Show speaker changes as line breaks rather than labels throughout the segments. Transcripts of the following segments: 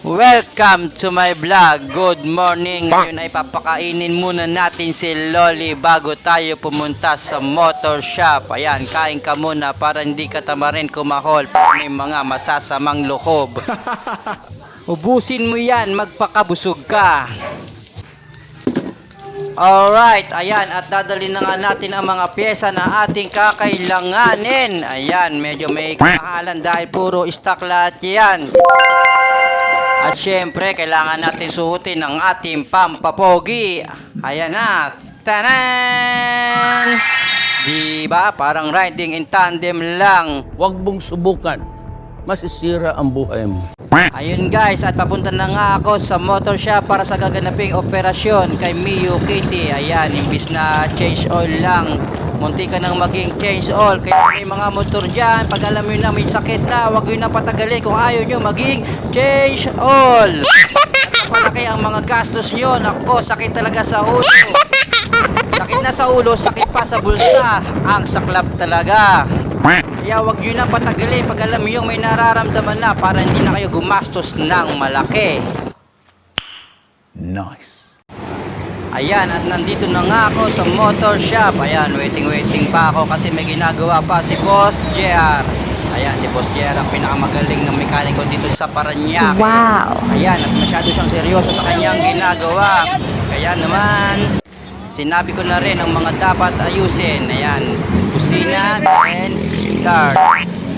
Welcome to my vlog. Good morning. Ngayon ay papakainin muna natin si Loli bago tayo pumunta sa motor shop. Ayan, kain ka muna para hindi ka tamarin kumahol pag may mga masasamang loob. Ubusin mo yan, magpakabusog ka. Alright, ayan, at dadalhin na nga natin ang mga pyesa na ating kakailanganin. Ayan, medyo may kamahalan dahil puro stock lahat yan. At syempre, kailangan natin suotin ang ating pampapogi. Ayan na. Tanan! Diba? Parang riding in tandem lang.
Huwag mong subukan. Masisira ang buhay mo.
Ayun guys, at papunta na nga ako sa motor shop para sa gaganaping operasyon kay Mio Kitty. Ayan, imbis na change oil lang, munti ka nang maging change oil. Kaya may mga motor dyan, pag alam nyo na may sakit na, huwag nyo na patagalin kung ayaw nyo maging change oil. At malaki ang mga gastos nyo. Nako, sakit talaga sa ulo. Sakit na sa ulo, sakit pa sa bulsa. Ang saklap talaga. Kaya wag nyo na patagalin pag alam nyo may nararamdaman na para hindi na kayo gumastos ng malaki.
Nice.
Ayan, at nandito na nga ako sa motor shop. Ayan, waiting pa ako kasi may ginagawa pa si Boss JR. Ayan, si Boss JR ang pinakamagaling ng mekaniko dito sa Parañaque.
Wow!
Ayan, at masyado siyang seryoso sa kanyang ginagawa. Kaya naman, sinabi ko na rin ang mga dapat ayusin. Ayan, busina and start.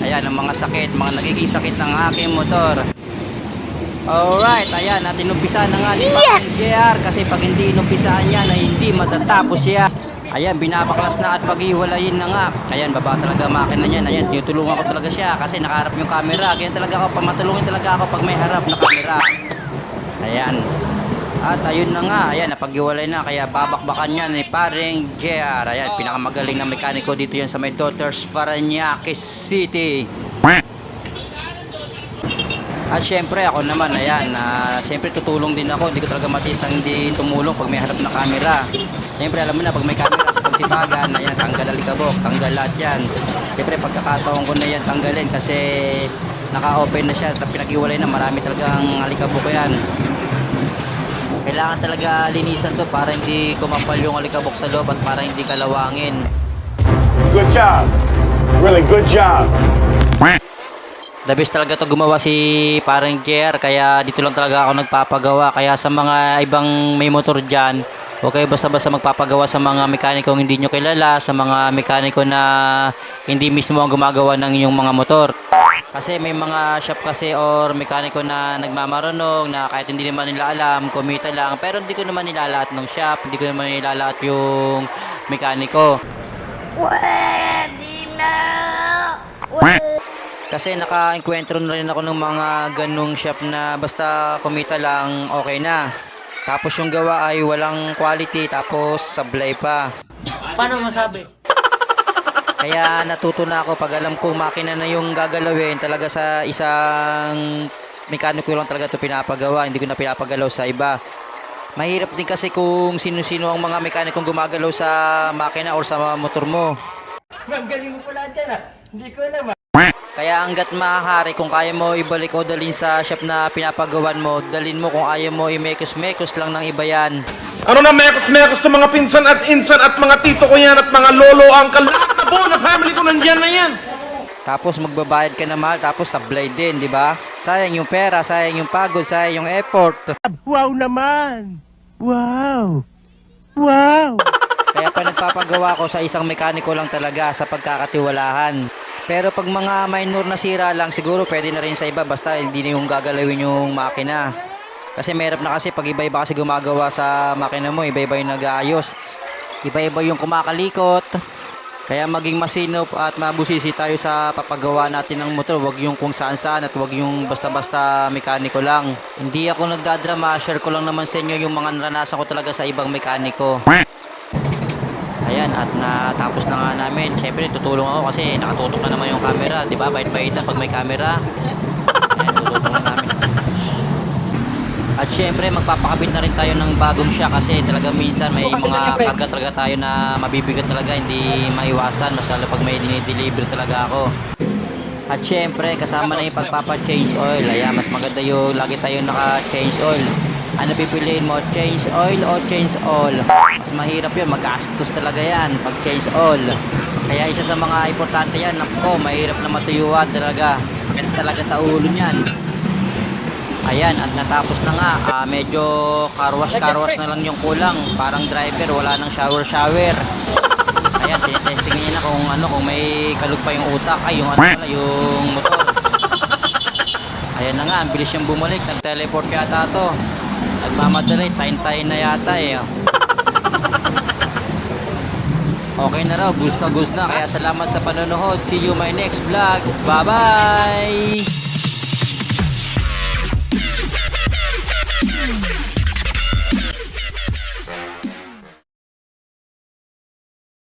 Ayan, ang mga sakit, mga nagiging sakit ng aking motor. Alright, ayan, at inumpisahan na nga ni
Yes!
JR kasi pag hindi inumpisahan yan ay hindi matatapos yan. Ayan, binabaklas na at paghiwalayin na nga. Ayan, baba talaga makina niyan. Ayan, tinutulungan ko talaga siya kasi nakaharap yung camera. Ganyan talaga ako, pamatulungin talaga ako pag may harap na camera. Ayan. At ayun na nga, ayan, napaghiwalay na, kaya babakbakan niya ni paring JR. Ayan, pinakamagaling na mekaniko dito yan sa may Daughters Parañaque City. At syempre ako naman, ayan, syempre tutulong din ako. Hindi ko talaga matiis na hindi tumulong pag may harap na camera. Syempre alam mo na, pag may camera sa pagsipagan, ayan, tanggal alikabok, tanggal lahat yan. Syempre pagkakataon ko na yan tanggalin kasi naka-open na siya at pinag-iwalay na, marami talagang alikabok yan. Kailangan talaga linisan to para hindi kumapal yung alikabok sa loob at para hindi kalawangin.
Good job. Really good job.
The best talaga to gumawa si parang JR, kaya dito lang talaga ako nagpapagawa. Kaya sa mga ibang may motor dyan, huwag kayo basta-basta magpapagawa sa mga mekaniko hindi nyo kilala, sa mga mekaniko na hindi mismo ang gumagawa ng inyong mga motor. Kasi may mga shop kasi or mekaniko na nagmamarunong na kahit hindi naman nila alam, kumita lang. Pero hindi ko naman nilalahat ng shop, hindi ko naman nilalahat yung mekaniko.
Pwede na!
Kasi naka-enkwentro na rin ako ng mga ganong shop na basta kumita lang, okay na. Tapos yung gawa ay walang quality, tapos sablay pa.
Paano masabi?
Kaya natuto na ako pag alam ko makina na yung gagalawin talaga sa isang mekaniko lang talaga ito pinapagawa, hindi ko na pinapagalaw sa iba. Mahirap din kasi kung sino-sino ang mga mekanikong gumagalaw sa makina or sa motor mo.
Ma'am, galing mo pala dyan ah. Hindi ko alam ah.
Kaya hanggat maaari, kung kaya mo ibalik o dalhin sa shop na pinapagawan mo, dalhin mo. Kung ayaw mo, imekos-mekos lang ng iba yan.
Ano na mekos-mekos sa mga pinsan at insan at mga tito ko yan at mga lolo, uncle, lahat na buo na family ko nandyan na yan.
Tapos magbabayad ka na mahal, tapos sablay din, di ba? Sayang yung pera, sayang yung pagod, sayang yung effort.
Wow naman! Wow! Wow!
Kaya pa nagpapagawa ko sa isang mekaniko lang talaga sa pagkakatiwalahan. Pero pag mga minor na sira lang, siguro pwede na rin sa iba basta hindi na yung gagalawin yung makina. Kasi mahirap na kasi pag iba-iba kasi gumagawa sa makina mo, iba-iba yung nag-aayos. Iba-iba yung kumakalikot. Kaya maging masinop at mabusisi tayo sa papagawa natin ng motor. Huwag yung kung saan-saan at huwag yung basta-basta mekaniko lang. Hindi ako nagdadrama, share ko lang naman sa inyo yung mga naranasan ko talaga sa ibang mekaniko. Ayan, at natapos na nga namin. Siyempre tutulong ako kasi nakatutok na naman yung camera, di ba? Bait-baitan pag may camera. Ayan, tutulong na namin. At syempre magpapakabit na rin tayo ng bagong shock kasi talaga minsan may mga karga talaga tayo na mabibigat talaga, hindi maiwasan, mas lalo pag may dinideliver talaga ako. At syempre, kasama na yung pagpapa-change oil. Ayan, mas maganda yung lagi tayong naka-change oil. Ano pipiliin mo? Change oil o change all? Mas mahirap yun. Magastos talaga yan pag change all. Kaya isa sa mga importante yan. Nako, mahirap na matuyuan talaga. Kasi talaga sa ulo niyan. Ayan, at natapos na nga. Medyo carwash na lang yung kulang. Parang driver, wala nang shower. Ayan, tinetesting niya na kung may kalug pa yung utak. Ay, yung yung motor. Ayan na nga, ang bilis yung bumalik. Nag-teleport yata to. Nagmamadali, tayin na yata eh. Okay na raw, gusto na. Kaya salamat sa panonood. See you my next vlog. Bye-bye!